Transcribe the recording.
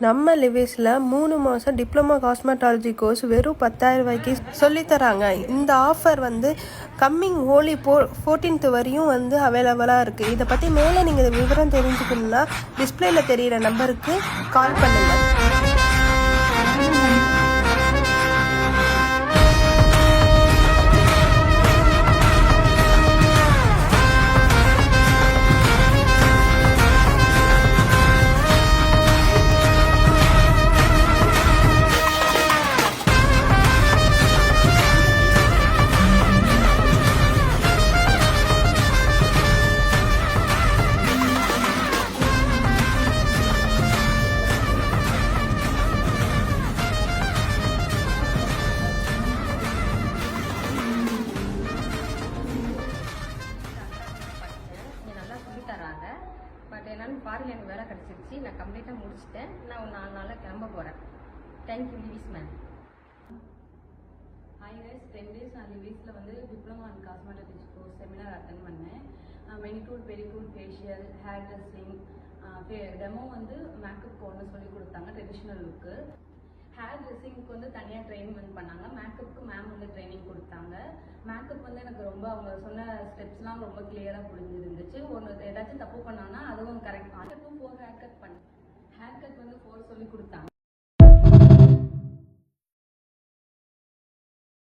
நம்ம லிவிஸில் 3 மாதம் diploma cosmetology course வெறும் 10,000 ரூபாய்க்கு சொல்லித்தராங்க. இந்த ஆஃபர் வந்து கம்மிங் ஹோலி 14th வரையும் வந்து அவைலபிளாக இருக்குது. இதை பற்றி மேலே நீங்கள் விவரம் தெரிஞ்சுக்கணுன்னா டிஸ்பிளேல தெரிகிற நம்பருக்கு கால் பண்ணுங்கள். பட் என்னன்னு ஃபாரின்ல எனக்கு வேலை கிடச்சிருச்சு. நான் கம்ப்ளீட்டாக முடிச்சுட்டேன். நான் ஒரு 4 நாளில் கிளம்ப போகிறேன். தேங்க்யூ லிவிஸ் மேம். ஹாய் கைஸ், 10 days நான் லிவிஸில் வந்து diploma and cosmetology course seminar attend பண்ணேன். Manicure, pedicure, facial, hair dressing, demo வந்து மேக்கப் ஒன்று சொல்லி கொடுத்தாங்க, ட்ரெடிஷ்னல் லுக்கு. ஹேர் ட்ரெஸ்ஸிங்க்கு வந்து தனியாக ட்ரைனிங் வந்து பண்ணாங்க. மேக்கப்புக்கு மேம் வந்து ட்ரைனிங் கொடுத்தாங்க. மேக்கப் வந்து எனக்கு ரொம்ப அவங்க சொன்ன ஸ்டெப்ஸ்லாம் ரொம்ப கிளியராக புரிஞ்சிருந்துச்சு. ஏதாச்சும் தப்பு பண்ணாங்கன்னா அதுவும் கரெக்ட். 4 ஹேர் கட் பண்ணேன். ஹேர் கட் வந்து 4 சொல்லி கொடுத்தாங்க.